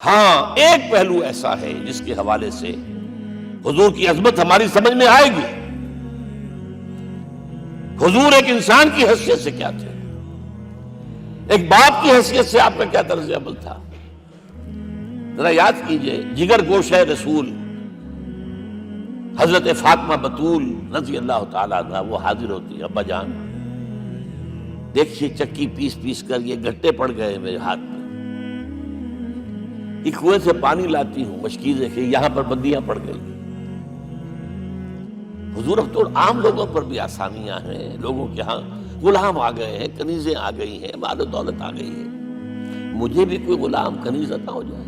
ہاں ایک پہلو ایسا ہے جس کے حوالے سے حضور کی عظمت ہماری سمجھ میں آئے گی. حضور ایک انسان کی حیثیت سے کیا تھے، ایک باپ کی حیثیت سے آپ کا کیا طرز عمل تھا. ذرا یاد کیجئے، جگر گوشہ رسول حضرت فاطمہ بتول رضی اللہ تعالیٰ عنہ وہ حاضر ہوتی ہے. ابا جان دیکھیے چکی پیس پیس کر یہ گھٹے پڑ گئے میرے ہاتھ میں، یہ کنویں سے پانی لاتی ہوں، مشکیزیں کہ یہاں پر بندیاں پڑ گئی. حضور اب تو عام لوگوں پر بھی آسانیاں ہیں، لوگوں کے ہاں غلام آ گئے ہیں، کنیزیں آ گئی ہیں، مال و دولت آ گئی ہے، مجھے بھی کوئی غلام کنیز عطا ہو جائے.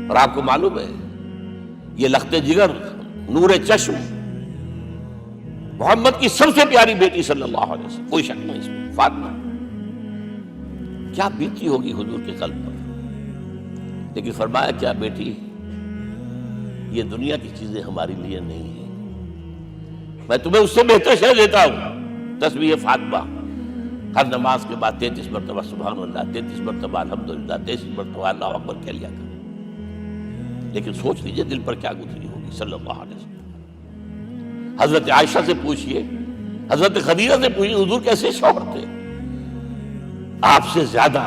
اور آپ کو معلوم ہے یہ لخت جگر نور چشم محمد کی سب سے پیاری بیٹی صلی اللہ علیہ وسلم، کوئی شک نہیں اس میں، فاطمہ کیا بیتی ہوگی حضور کے قلب پر. لیکن فرمایا کیا بیٹی، یہ دنیا کی چیزیں ہماری لیے نہیں ہیں، میں تمہیں اس سے بہتر شے دیتا ہوں. تسبیح فاطمہ ہر نماز کے بعد 33 مرتبہ سبحان اللہ، 33 مرتبہ الحمدللہ، 33 مرتبہ اللہ اکبر کہہ لیا کر. لیکن سوچ لیجئے دل پر کیا گزری ہوگی صلی اللہ علیہ وسلم. حضرت عائشہ سے پوچھئے، حضرت خدیجہ سے پوچھئے حضور کیسے شوہر تھے، آپ سے زیادہ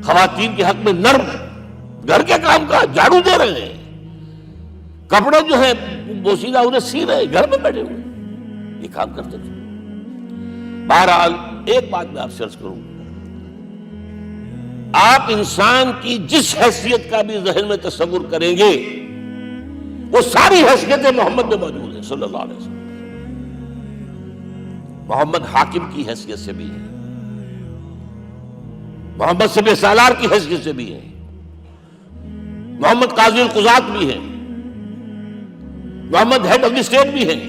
خواتین کے حق میں نرم، گھر کے کام کا جھاڑو دے رہے ہیں، کپڑے جو ہیں بوسیدہ انہیں سی رہے، گھر میں بیٹھے ہوئے یہ کام کرتے تھے. بہرحال ایک بات میں آپ سے عرض کروں، آپ انسان کی جس حیثیت کا بھی ذہن میں تصور کریں گے وہ ساری حیثیتیں محمد میں موجود ہیں صلی اللہ علیہ وسلم. محمد حاکم کی حیثیت سے بھی ہے، محمد سب سالار کی حیثیت سے بھی ہے، محمد قاضی القضات بھی ہیں، محمد ہیڈ آف دی اسٹیٹ بھی ہیں،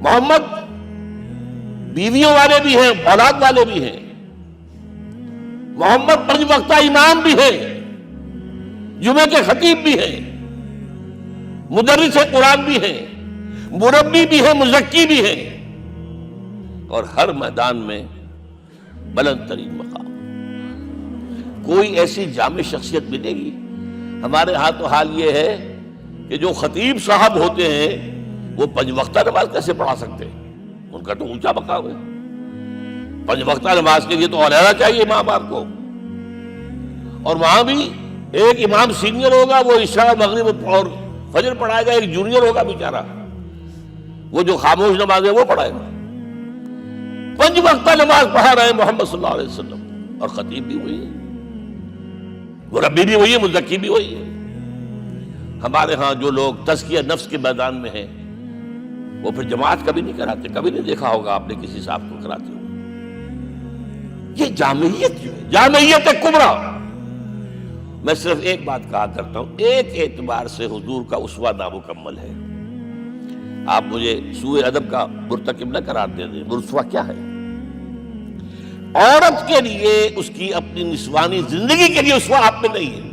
محمد بیویوں والے بھی ہیں، اولاد والے بھی ہیں، محمد 5 وقتہ امام بھی ہیں، جمعے کے خطیب بھی ہیں، مدرس قرآن بھی ہیں، مربی بھی ہیں، مزکی بھی ہیں، اور ہر میدان میں بلند ترین مقام. کوئی ایسی جامع شخصیت ملے گی؟ ہمارے ہاں تو حال یہ ہے کہ جو خطیب صاحب ہوتے ہیں وہ 5 وقتہ نماز کیسے پڑھا سکتے ہیں، ان کا تو اونچا مقام ہے. 5 وقتہ نماز کے لیے تو علیحدہ چاہیے امام آپ کو، اور وہاں بھی ایک امام سینئر ہوگا وہ عشاء مغرب اور فجر پڑھائے گا، ایک جونیئر ہوگا بیچارہ وہ جو خاموش نماز ہے وہ پڑھائے گا. 5 وقتہ نماز پڑھا رہے ہیں محمد صلی اللہ علیہ وسلم، اور خطیب بھی وہی ہے، مربی بھی وہی ہے، مزکی بھی وہی ہے. ہمارے ہاں جو لوگ تزکیہ نفس کے میدان میں ہیں وہ پھر جماعت کبھی نہیں کراتے، کبھی نہیں دیکھا ہوگا آپ نے کسی صاحب کو کراتے ہوئے. یہ جامعیت جو ہے، جامعیت کبریٰ. میں صرف ایک بات کہا کرتا ہوں، ایک اعتبار سے حضور کا اسوہ نامکمل ہے. آپ مجھے سوء ادب کا مرتکب نہ قرار دے دیں. اسوہ کیا ہے؟ عورت کے لیے اس کی اپنی نسوانی زندگی کے لیے اسوہ آپ میں نہیں ہے.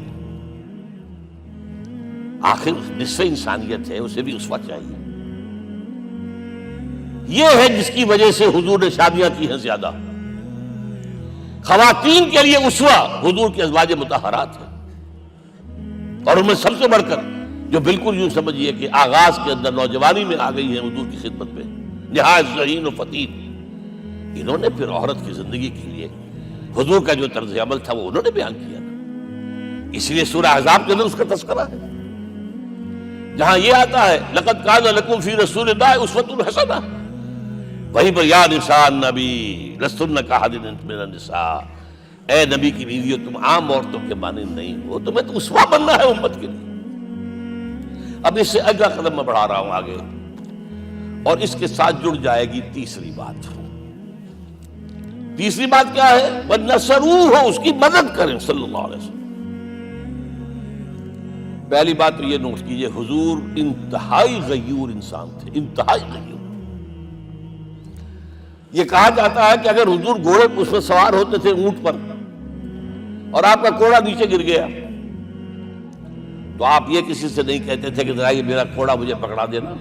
آخر نصف انسانیت ہے، اسے بھی اسوہ چاہیے. یہ ہے جس کی وجہ سے حضور نے شادیاں کی ہیں زیادہ. خواتین کے لیے اسوہ حضور کے ازواج مطہرات ہیں، اور ان میں سب سے بڑھ کر جو بالکل یوں سمجھیے کہ آغاز کے اندر نوجوانی میں آ گئی ہے حضور کی خدمت میں، نہایت ذہین و فتید. انہوں نے پھر عورت کی زندگی کے لیے حضور کا جو طرز عمل تھا وہ انہوں نے بیان کیا تھا. اس لیے سورہ احزاب کے اندر اس کا تذکرہ ہے، جہاں یہ آتا ہے لقد کان لکم فی رسول اللہ اسوۃ حسنہ، وہی پر یا نساء النبی لستن کاحد من النساء، اے نبی کی بیویوں تم عام عورتوں کے مانند نہیں ہو، تمہیں تو اسوہ بننا ہے امت کے لیے. اب اس سے اگلا قدم میں بڑھا رہا ہوں آگے، اور اس کے ساتھ جڑ جائے گی تیسری بات. تیسری بات کیا ہے؟ وَنَصَرُوهُ، اس کی مدد کریں صلی اللہ علیہ وسلم. پہلی بات تو یہ نوٹ کیجئے، حضور انتہائی غیور انسان تھے، انتہائی غیور. یہ کہا جاتا ہے کہ اگر حضور گھوڑے اس پر سوار ہوتے تھے اونٹ پر اور آپ کا کوڑا نیچے گر گیا تو آپ یہ کسی سے نہیں کہتے تھے کہ ذرا یہ میرا کوڑا مجھے پکڑا دینا،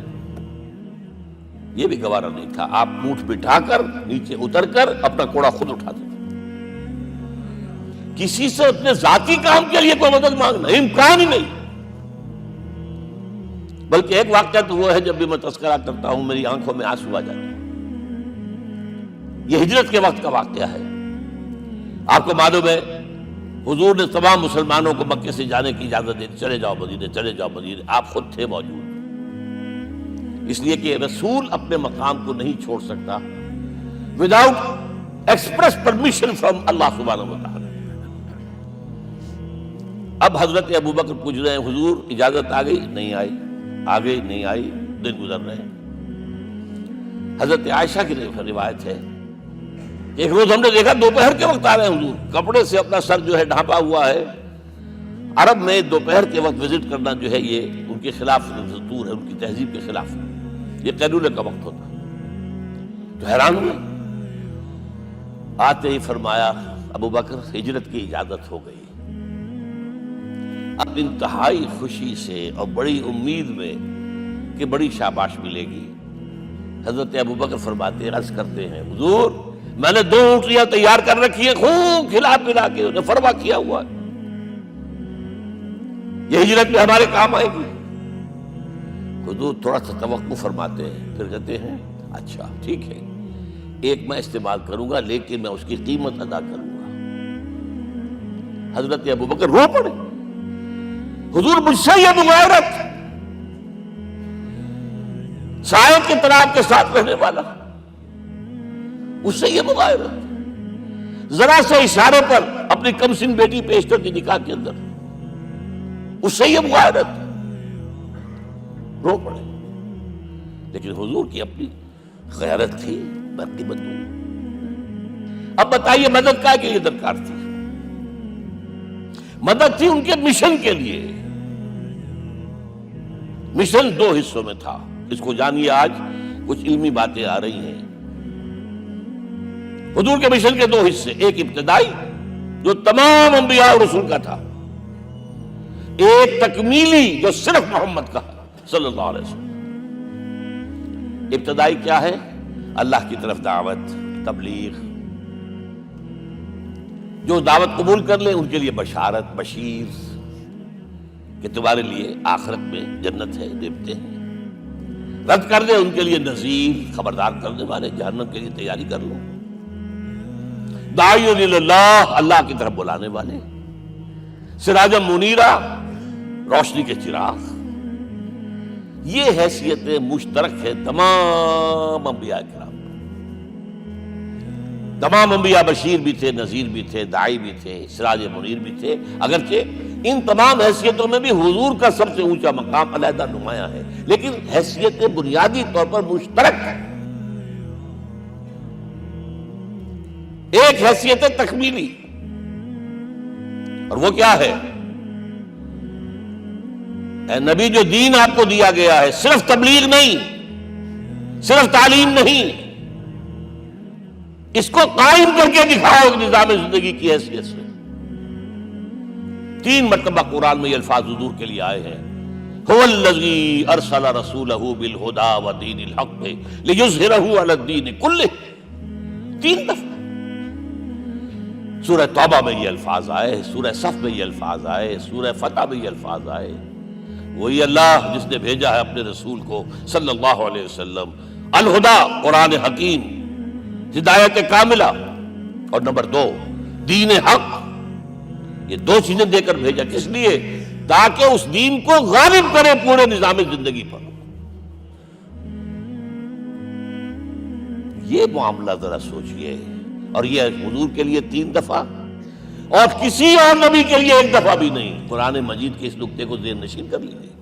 یہ بھی گوارا نہیں تھا. آپ اونٹ بٹھا کر نیچے اتر کر اپنا کوڑا خود اٹھاتے تھے. کسی سے اپنے ذاتی کام کے لیے کوئی مدد مانگنا امکان ہی نہیں. بلکہ ایک واقعہ تو وہ ہے جب بھی میں تذکرہ کرتا ہوں میری آنکھوں میں آنسو آ جاتے ہیں. یہ ہجرت کے وقت کا واقعہ ہے. آپ کو معلوم ہے حضور نے تمام مسلمانوں کو مکے سے جانے کی اجازت دی، چلے جاؤ مدینے، چلے جاؤ مدینے. آپ خود تھے موجود، اس لیے کہ رسول اپنے مقام کو نہیں چھوڑ سکتا وداؤٹ ایکسپریس پرمیشن فرام اللہ سبحانہ و تعالی. اب حضرت ابوبکر پوچھ رہے ہیں حضور اجازت آ گئی؟ نہیں آئی. آ گئی؟ نہیں آئی. دن گزر رہے ہیں. حضرت عائشہ کی روایت ہے ایک روز ہم نے دیکھا دوپہر کے وقت آ رہے ہیں حضور، کپڑے سے اپنا سر جو ہے ڈھانپا ہوا ہے. عرب میں دوپہر کے وقت وزٹ کرنا جو ہے یہ ان کے خلاف دستور ہے، ان کی تہذیب کے خلاف ہے. یہ قیلولے کا وقت ہوتا. تو حیران ہوئے. آتے ہی فرمایا ابوبکر ہجرت کی اجازت ہو گئی. اب انتہائی خوشی سے اور بڑی امید میں کہ بڑی شاباش ملے گی حضرت ابوبکر فرماتے عرض کرتے ہیں حضور میں نے 2 اونٹیاں تیار کر رکھی ہیں، خوب کھلا پلا کے انہیں فرما کیا ہوا ہے، یہ ہجرت میں ہمارے کام آئے گی. حضور تھوڑا سا توقع فرماتے ہیں، پھر کہتے ہیں اچھا ٹھیک ہے، ایک میں استعمال کروں گا لیکن میں اس کی قیمت ادا کروں گا. حضرت ابوبکر رو پڑے. حضور مجھ سے یہ مغایرت، سائے کے تناب کے ساتھ رہنے والا، اس سے یہ مغایرت، ذرا سے اشارے پر اپنی کم سن بیٹی پیش کر دی نکاح کے اندر، اس سے یہ مغایرت. رو پڑے. لیکن حضور کی اپنی غیرت تھی، میں قیمت دوں. اب بتائیے مدد کا کے لیے درکار تھی؟ مدد تھی ان کے مشن کے لیے. مشن 2 حصوں میں تھا. اس کو جانیے، آج کچھ علمی باتیں آ رہی ہیں. حضور کے مشن کے 2 حصے، ایک ابتدائی جو تمام انبیاء اور رسول کا تھا، ایک تکمیلی جو صرف محمد کا صلی اللہ علیہ وسلم. ابتدائی کیا ہے؟ اللہ کی طرف دعوت، تبلیغ. جو دعوت قبول کر لیں ان کے لیے بشارت، بشیر کہ تمہارے لیے آخرت میں جنت ہے، دیوتے ہیں. رد کر دیں ان کے لیے نذیر، خبردار کرنے والے، جہنم کے لیے تیاری کر لو. داعی اللہ، اللہ کی طرف بلانے والے. سراجا منیرا، روشنی کے چراغ. یہ حیثیتیں مشترک ہے تمام انبیاء کرام. تمام انبیاء بشیر بھی تھے، نذیر بھی تھے، داعی بھی تھے، سراج منیر بھی تھے. اگرچہ ان تمام حیثیتوں میں بھی حضور کا سب سے اونچا مقام علیحدہ نمایاں ہے، لیکن حیثیتیں بنیادی طور پر مشترک ہیں. ایک حیثیت تکمیلی، اور وہ کیا ہے؟ اے نبی جو دین آپ کو دیا گیا ہے صرف تبلیغ نہیں، صرف تعلیم نہیں، اس کو قائم کر کے دکھاؤ نظام زندگی کی حیثیت سے. 3 مرتبہ قرآن میں یہ الفاظ حضور کے لیے آئے ہیں، هو الذی ارسل رسولہ بالہدی ودین الحق لیظہرہ علی الدین کلہ. 3 دفعہ سورہ توبہ میں یہ الفاظ آئے، سورہ صف میں یہ الفاظ آئے، سورہ فتح میں یہ الفاظ آئے. وہی اللہ جس نے بھیجا ہے اپنے رسول کو صلی اللہ علیہ وسلم، الہدا قرآن حکیم، ہدایت کاملہ، اور نمبر 2 دین حق. یہ 2 چیزیں دے کر بھیجا. کس لیے؟ تاکہ اس دین کو غالب کرے پورے نظام زندگی پر. یہ معاملہ ذرا سوچئے. اور یہ حضور کے لیے 3 دفعہ، اور کسی اور نبی کے لیے 1 دفعہ بھی نہیں. قرآن مجید کے اس نقطے کو ذہن نشین کر لیجیے.